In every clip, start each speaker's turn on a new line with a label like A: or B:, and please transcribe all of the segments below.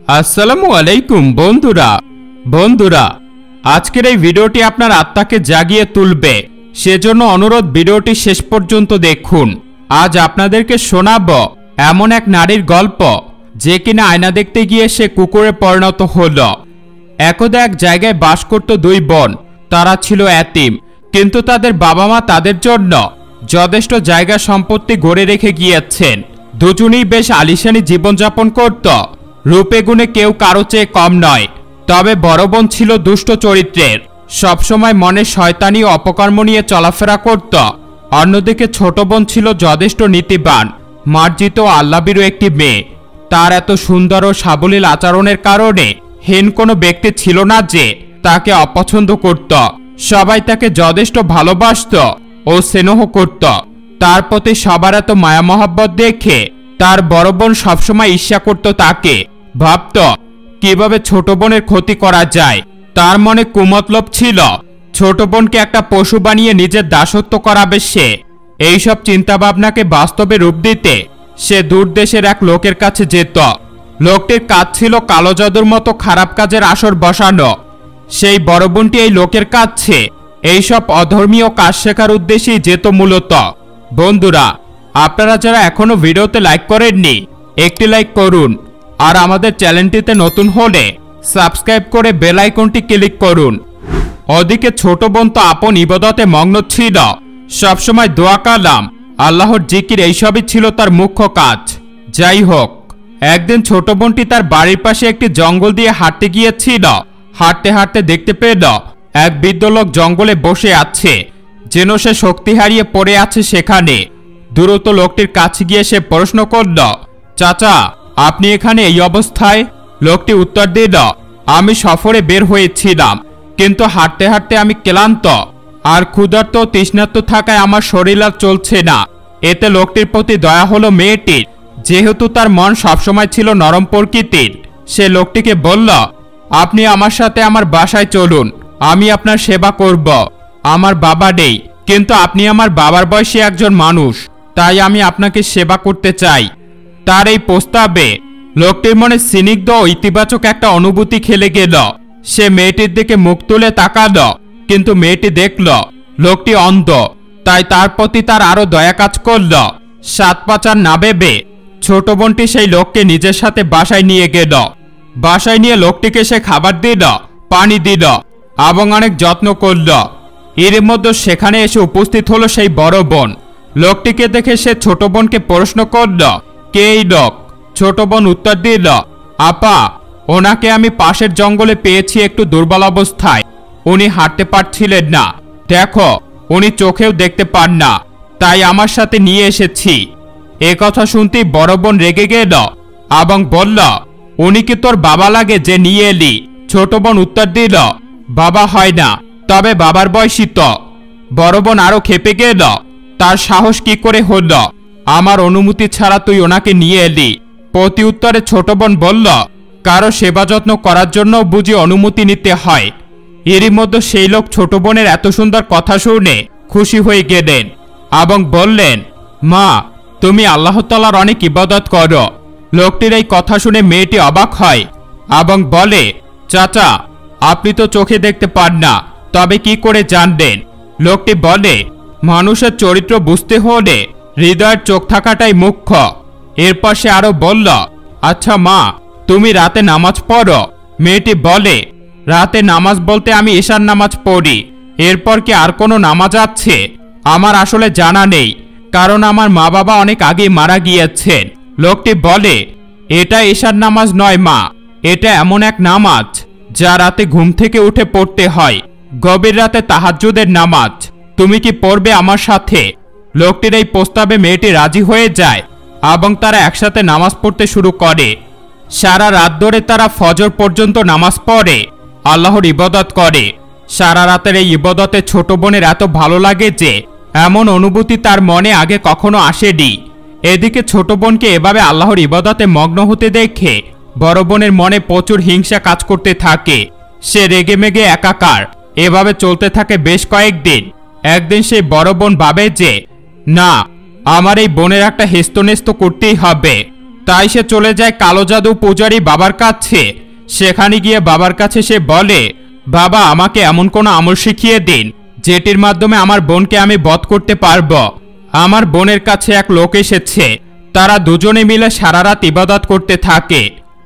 A: আসসালামু আলাইকুম বন্ধুরা আজকের এই ভিডিওটি আপনার আত্মাকে জাগিয়ে তুলবে সেজন্য অনুরোধ ভিডিওটি শেষ পর্যন্ত দেখুন। আজ আপনাদেরকে শোনাবো এমন এক নারীর গল্প যে কিনা আয়না দেখতে গিয়ে সে কুকুরে পরিণত হলো। একদা এক জায়গায় বাস করত দুই বোন। তারা ছিল এতিম, কিন্তু তাদের বাবা মা তাদের জন্য যথেষ্ট জায়গা সম্পত্তি গড়ে রেখে গিয়েছেন। দুজনেই বেশ আলিশানি জীবনযাপন করত। রূপে গুণে কেউ কারো চেয়ে কম নয়। তবে বড় বোন ছিল দুষ্ট চরিত্রের, সবসময় মনে শয়তানি ও অপকর্ম নিয়ে চলাফেরা করত। অন্যদিকে ছোট বোন ছিল যথেষ্ট নীতিবান, মার্জিত ও আল্লাহভীরু একটি মেয়ে। তার এত সুন্দর ও সাবলীল আচরণের কারণে হীন কোনো ব্যক্তি ছিল না যে তাকে অপছন্দ করত। সবাই তাকে যথেষ্ট ভালোবাসত ও স্নেহ করত। তার প্রতি সবার এত মায়া মহব্বত দেখে তার বড় বোন সবসময় ঈর্ষা করত তাকে। ভাবত কিভাবে ছোট বোনের ক্ষতি করা যায়। তার মনে কুমতলব ছিল ছোট বোনকে একটা পশু বানিয়ে নিজের দাসত্ব করাবে সে। এইসব চিন্তাভাবনাকে বাস্তবে রূপ দিতে সে দূর দেশের এক লোকের কাছে যেত। লোকটির কাজ ছিল কালো জাদুর মতো খারাপ কাজের আসর বসানো। সেই বড় বোনটি এই লোকের কাছে এইসব অধর্মীয় কাজ শেখার উদ্দেশ্যেই যেত মূলত। বন্ধুরা, আপনারা যারা এখনো ভিডিওতে লাইক করেননি একটি লাইক করুন, আর আমাদের চ্যানেলটিতে নতুন হলে সাবস্ক্রাইব করে বেল আইকনটি ক্লিক করুন। ওদিকে ছোট বোন তো আপন ইবাদতে মগ্ন ছিল। সবসময় দোয়া কালাম, আল্লাহর জিকির এইসবই ছিল তার মুখ্য কাজ। যাই হোক, একদিন ছোট বোনটি তার বাড়ির পাশে একটি জঙ্গল দিয়ে হাঁটতে গিয়েছিল। হাঁটতে হাঁটতে দেখতে পেল এক বৃদ্ধ লোক জঙ্গলে বসে আছে, যেন সে শক্তি হারিয়ে পড়ে আছে সেখানে। দ্রুত লোকটির কাছে গিয়ে সে প্রশ্ন করল, চাচা, আপনি এখানে এই অবস্থায়? লোকটি উত্তর দিল, আমি সফরে বের হয়েছিলাম, কিন্তু হাঁটতে হাঁটতে আমি ক্লান্ত আর ক্ষুধার্ত ও তৃষ্ণার্ত থাকায় আমার শরীর আর চলছে না। এতে লোকটির প্রতি দয়া হলো মেয়েটির, যেহেতু তার মন সবসময় ছিল নরম প্রকৃতির। সে লোকটিকে বলল, আপনি আমার সাথে আমার বাসায় চলুন, আমি আপনার সেবা করব। আমার বাবা নেই, কিন্তু আপনি আমার বাবার বয়সী একজন মানুষ, তাই আমি আপনাকে সেবা করতে চাই। তার এই প্রস্তাবে লোকটির মনে স্নিগ্ধ ও ইতিবাচক একটা অনুভূতি খেলে গেল। সে মেয়েটির দিকে মুখ তুলে তাকালো, কিন্তু মেয়েটি দেখল লোকটি অন্ধ, তাই তার প্রতি তার আরো দয়া কাজ করল। সাত পাচার না ভেবে ছোট বোনটি সেই লোককে নিজের সাথে বাসায় নিয়ে গেল। বাসায় নিয়ে লোকটিকে সে খাবার দিল, পানি দিল এবং অনেক যত্ন করল। এর মধ্যে সেখানে এসে উপস্থিত হলো সেই বড় বোন। লোকটিকে দেখে সে ছোট বোনকে প্রশ্ন করল, কে এই লোক? ছোট বোন উত্তর দিল, আপা, ওনাকে আমি পাশের জঙ্গলে পেয়েছি একটু দুর্বল অবস্থায়। উনি হাঁটতে পারছিলেন না, দেখো উনি চোখেও দেখতে পান না, তাই আমার সাথে নিয়ে এসেছি। এ কথা শুনতেই বড় বোন রেগে গেল এবং বলল, উনি কি তোর বাবা লাগে যে নিয়ে এলি? ছোট বোন উত্তর দিল, বাবা হয় না, তবে বাবার বয়সী তো। বড় বোন আরো খেপে গেল, তার সাহস কি করে হল? আমার অনুমতি ছাড়া তুই ওনাকে নিয়ে এলি? প্রতি উত্তরে ছোট বোন বলল, কারো সেবা যত্ন করার জন্য বুঝি অনুমতি নিতে হয়। এরই মধ্যে সেই লোক ছোট বোনের এত সুন্দর কথা শুনে খুশি হয়ে গেলেন এবং বললেন, মা, তুমি আল্লাহ তাআলার অনেক ইবাদত করো। লোকটির এই কথা শুনে মেয়েটি অবাক হয় এবং বলে, চাচা, আপনি তো চোখে দেখতে পান না, তবে কি করে জানলেন? লোকটি বলে, মানুষের চরিত্র বুঝতে হলে হৃদয়ের চোখ থাকাটাই মুখ্য। এরপর সে আরো বলল, আচ্ছা মা, তুমি রাতে নামাজ পড়ো? মেয়েটি বলে, রাতে নামাজ বলতে আমি ঈশার নামাজ পড়ি। এরপর কি আর কোনো নামাজ আছে? আমার আসলে জানা নেই, কারণ আমার মা বাবা অনেক আগেই মারা গিয়েছেন। লোকটি বলে, এটা ঈশার নামাজ নয় মা, এটা এমন এক নামাজ যা রাতে ঘুম থেকে উঠে পড়তে হয়, গভীর রাতে তাহাজ্জুদের নামাজ। তুমি কি পড়বে আমার সাথে? লোকটির এই প্রস্তাবে মেয়েটি রাজি হয়ে যায় এবং তারা একসাথে নামাজ পড়তে শুরু করে। সারা রাত ধরে তারা ফজর পর্যন্ত নামাজ পড়ে, আল্লাহর ইবাদত করে। সারা রাতের এই ইবাদতে ছোট বোনের এত ভালো লাগে যে এমন অনুভূতি তার মনে আগে কখনো আসেনি। এদিকে ছোট বোনকে এভাবে আল্লাহর ইবাদতে মগ্ন হতে দেখে বড় বোনের মনে প্রচুর হিংসা কাজ করতে থাকে। সে রেগে মেগে একাকার। এভাবে চলতে থাকে বেশ কয়েকদিন। একদিন সেই বড় বোন ভাবে যে না, আমার এই বোনের একটা হেস্তনেস্ত করতেই হবে। তাই সে চলে যায় কালো জাদু পূজারী বাবার কাছে। সেখানে গিয়ে বাবার কাছে সে বলে, বাবা, আমাকে এমন কোনো আমল শিখিয়ে দিন যেটির মাধ্যমে আমার বোনকে আমি বধ করতে পারবো। আমার বোনের কাছে এক লোক এসেছে, তারা দুজনে মিলে সারা রাত ইবাদত করতে থাকে।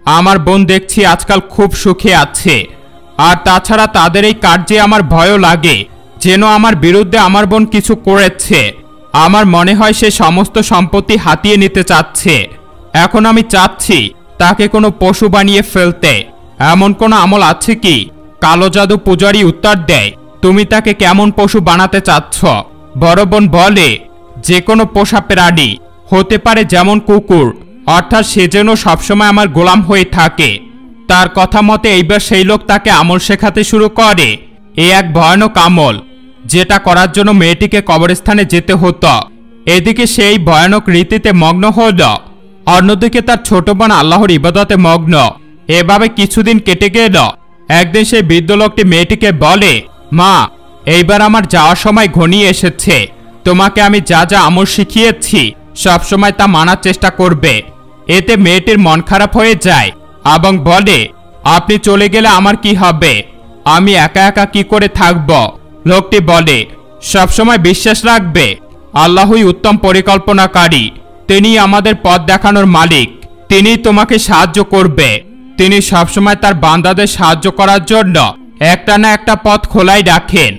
A: আমার বোন দেখছি আজকাল খুব সুখে আছে। আর তাছাড়া তাদের এই কার্যে আমার ভয়ও লাগে, যেন আমার বিরুদ্ধে আমার বোন কিছু করেছে। আমার মনে হয় সে সমস্ত সম্পত্তি হাতিয়ে নিতে চাচ্ছে। এখন আমি চাচ্ছি তাকে কোনো পশু বানিয়ে ফেলতে। এমন কোনো আমল আছে কি? কালো জাদু পূজারী উত্তর দেয়, তুমি তাকে কেমন পশু বানাতে চাচ্ছ? বড় বোন বলে, যে কোনো পোষা প্রাণী হতে পারে, যেমন কুকুর, অর্থাৎ সে যেন সবসময় আমার গোলাম হয়ে থাকে। তার কথা মতে এইবার সেই লোক তাকে আমল শেখাতে শুরু করে। এ এক ভয়ানক আমল, যেটা করার জন্য মেয়েটিকে কবরস্থানে যেতে হতো। এদিকে সেই ভয়ানক রীতিতে মগ্ন হল, অন্যদিকে তার ছোট বোন আল্লাহর ইবাদতে মগ্ন। এভাবে কিছুদিন কেটে গেল। একদিন সেই বৃদ্ধ লোকটি মেয়েটিকে বলে, মা, এইবার আমার যাওয়ার সময় ঘনিয়ে এসেছে। তোমাকে আমি যা যা আমল শিখিয়েছি সবসময় তা মানার চেষ্টা করবে। এতে মেয়েটির মন খারাপ হয়ে যায় এবং বলে, আপনি চলে গেলে আমার কি হবে? আমি একা একা কি করে থাকব? লোকটি বলে, সবসময় বিশ্বাস রাখবে, আল্লাহই উত্তম পরিকল্পনাকারী। তিনি আমাদের পথ দেখানোর মালিক। তিনি তোমাকে সাহায্য করবে। তিনি সবসময় তার বান্দাদের সাহায্য করার জন্য একটা না একটা পথ খোলাই রাখেন,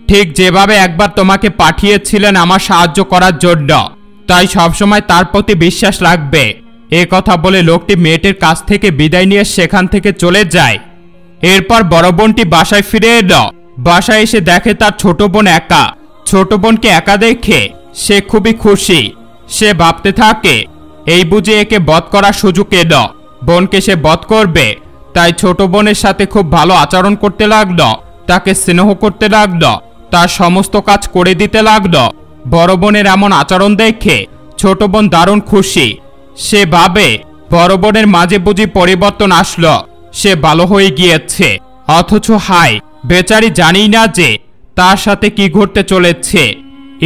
A: ঠিক যেভাবে একবার তোমাকে পাঠিয়েছিলেন আমার সাহায্য করার জন্য। তাই সবসময় তার প্রতি বিশ্বাস রাখবে। এ কথা বলে লোকটি মেয়েটির কাছ থেকে বিদায় নিয়ে সেখান থেকে চলে যায়। এরপর বড় বোনটি বাসায় ফিরে এলো। বাসায় এসে দেখে তার ছোট বোন একা। ছোট বোনকে একা দেখে সে খুবই খুশি। সে ভাবতে থাকে, এই বুঝে একে বধ করার সুযোগ এলো। বোনকে সে বধ করবে, তাই ছোট বোনের সাথে খুব ভালো আচরণ করতে লাগলো, তাকে স্নেহ করতে লাগলো, তার সমস্ত কাজ করে দিতে লাগলো। বড় বোনের এমন আচরণ দেখে ছোট বোন দারুণ খুশি। সে ভাবে, বড় বোনের মাঝে বুঝি পরিবর্তন আসলো, সে ভালো হয়ে গিয়েছে। অথচ হাই, বেচারি জানি না যে তার সাথে কি ঘটতে চলেছে।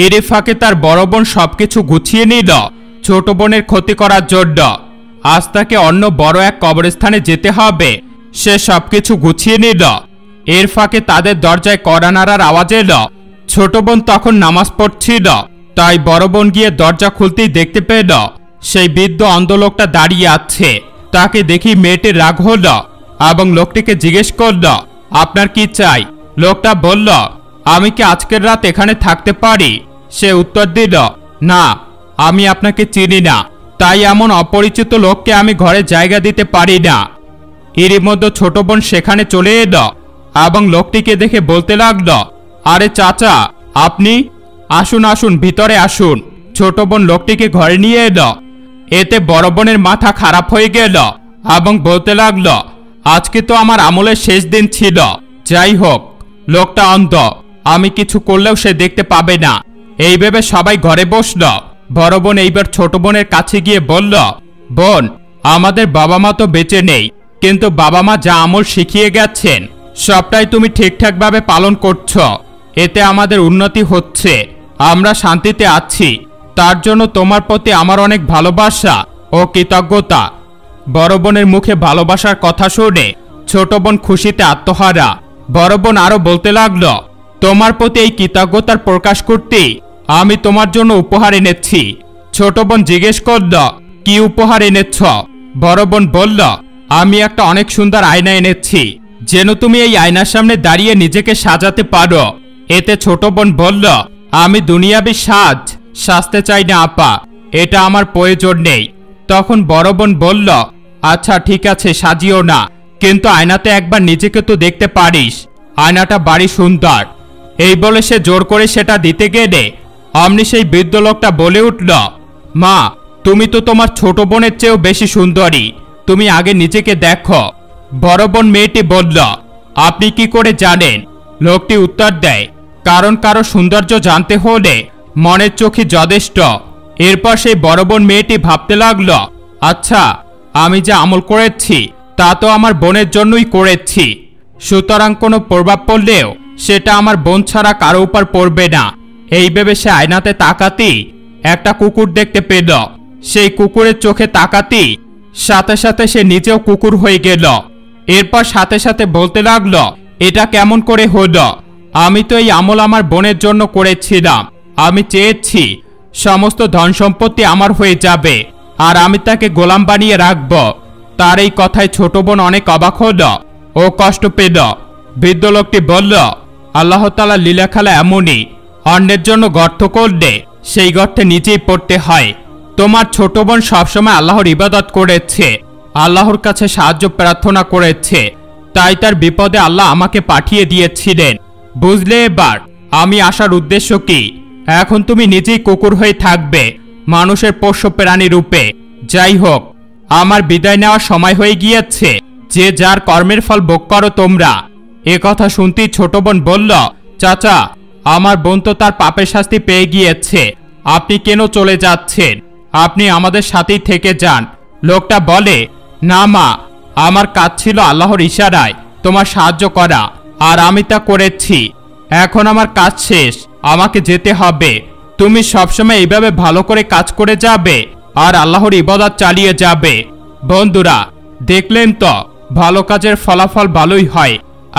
A: এর ফাঁকে তার বড় বোন সবকিছু গুছিয়ে নিল ছোট বোনের ক্ষতি করার জন্য। আজ তাকে অন্য বড় এক কবরস্থানে যেতে হবে। সে সবকিছু গুছিয়ে নিল। এর ফাঁকে তাদের দরজায় কড়া নাড়ার আওয়াজ এলো। ছোট বোন তখন নামাজ পড়ছিল, তাই বড় বোন গিয়ে দরজা খুলতেই দেখতে পেল সেই বৃদ্ধ অন্ধ লোকটা দাঁড়িয়ে আছে। তাকে দেখি মেয়েটির রাগ হল এবং লোকটিকে জিজ্ঞেস করল, আপনার কি চাই? লোকটা বলল, আমি কি আজকের রাত এখানে থাকতে পারি? সে উত্তর দিল, না, আমি আপনাকে চিনি না, তাই এমন অপরিচিত লোককে আমি ঘরে জায়গা দিতে পারি না। এরই মধ্যে ছোট বোন সেখানে চলে এলো এবং লোকটিকে দেখে বলতে লাগলো, আরে চাচা, আপনি? আসুন আসুন, ভিতরে আসুন। ছোট বোন লোকটিকে ঘরে নিয়ে এলো। এতে বড় বোনের মাথা খারাপ হয়ে গেল এবং বলতে লাগলো, আজকে তো আমার আমলের শেষ দিন ছিল। যাই হোক, লোকটা অন্ধ, আমি কিছু করলেও সে দেখতে পাবে না। এই ভেবে সবাই ঘরে বসল। বড় বোন এইবার ছোট বোনের কাছে গিয়ে বলল, বোন, আমাদের বাবা মা তো বেঁচে নেই, কিন্তু বাবা মা যা আমল শিখিয়ে গেছেন সবটাই তুমি ঠিকঠাকভাবে পালন করছো। এতে আমাদের উন্নতি হচ্ছে, আমরা শান্তিতে আছি। তার জন্য তোমার প্রতি আমার অনেক ভালোবাসা ও কৃতজ্ঞতা। বড় বোনের মুখে ভালোবাসার কথা শুনে ছোট বোন খুশিতে আত্মহারা। বড় বোন আরো বলতে লাগলো, তোমার প্রতি এই কৃতজ্ঞতার প্রকাশ করতে আমি তোমার জন্য উপহার এনেছি। ছোট বোন জিজ্ঞেস করল, কি উপহার এনেছ? বড় বোন বলল, আমি একটা অনেক সুন্দর আয়না এনেছি, যেন তুমি এই আয়নার সামনে দাঁড়িয়ে নিজেকে সাজাতে পারো। এতে ছোট বোন বলল, আমি দুনিয়াবি সাজতে চাই না আপা, এটা আমার প্রয়োজন নেই। তখন বড় বোন বলল, আচ্ছা ঠিক আছে, সাজিও না, কিন্তু আয়নাতে একবার নিজেকে তো দেখতে পারিস, আয়নাটা বাড়ি সুন্দর। এই বলে সে জোর করে সেটা দিতে গেলে অমনি সেই বৃদ্ধ লোকটা বলে উঠল, মা, তুমি তো তোমার ছোট বোনের চেয়েও বেশি সুন্দরী, তুমি আগে নিজেকে দেখো। বড় বোন মেয়েটি বলল, আপনি কি করে জানেন? লোকটি উত্তর দেয়, কারণ কারো সৌন্দর্য জানতে হলে মনের চোখই যথেষ্ট। এরপর সেই বড় বোন মেয়েটি ভাবতে লাগল, আচ্ছা, আমি যা আমল করেছি তা তো আমার বোনের জন্যই করেছি, সুতরাং কোনো প্রভাব পড়লেও সেটা আমার বোন ছাড়া কারো উপর পড়বে না। এই ভেবে সে আয়নাতে তাকাতেই একটা কুকুর দেখতে পেল। সেই কুকুরের চোখে তাকাতেই সাথে সাথে সে নিজেও কুকুর হয়ে গেল। এরপর সাথে সাথে বলতে লাগলো, এটা কেমন করে হলো? আমি তো এই আমল আমার বোনের জন্য করেছিলাম। আমি চেয়েছি সমস্ত ধন সম্পত্তি আমার হয়ে যাবে আর আমি তাকে গোলাম বানিয়ে রাখব। তার এই কথায় ছোট বোন অনেক অবাক হলো ও কষ্ট পেল। বৃদ্ধ লোকটি বলল, আল্লাহ তাআলার লীলাখেলা এমনই, অন্যের জন্য গর্ত করলে সেই গর্তে নিজেই পড়তে হয়। তোমার ছোট বোন সবসময় আল্লাহর ইবাদত করেছে, আল্লাহর কাছে সাহায্য প্রার্থনা করেছে, তাই তার বিপদে আল্লাহ আমাকে পাঠিয়ে দিয়েছিলেন। বুঝলে এবার আমি আসার উদ্দেশ্য কি? এখন তুমি নিজেই কুকুর হয়ে থাকবে, মানুষের পোষ্য প্রাণী রূপে। যাই হোক, আমার বিদায় নেওয়ার সময় হয়ে গিয়েছে, যে যার কর্মের ফল ভোগ করো তোমরা। এ কথা শুনতেই ছোট বোন বলল, চাচা, আমার বোন তো তার পাপের শাস্তি পেয়ে গিয়েছে, আপনি কেন চলে যাচ্ছেন? আপনি আমাদের সাথেই থেকে যান। লোকটা বলে, না মা, আমার কাজ ছিল আল্লাহর ইশারায় তোমার সাহায্য করা, আর আমি তা করেছি। এখন আমার কাজ শেষ, আমাকে যেতে হবে। তুমি সবসময় এইভাবে ভালো করে কাজ করে যাবে আর আল্লাহর ইবাদত চালিয়ে যাবে। বন্ধুরা, দেখলেন তো, ভালো কাজের ফলাফল ভালোই হয়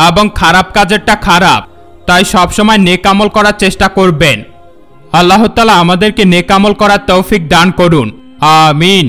A: এবং খারাপ কাজেরটা খারাপ। তাই সবসময় নেক আমল করার চেষ্টা করবেন। আল্লাহ তাআলা আমাদেরকে নেক আমল করার তৌফিক দান করুন। আমিন।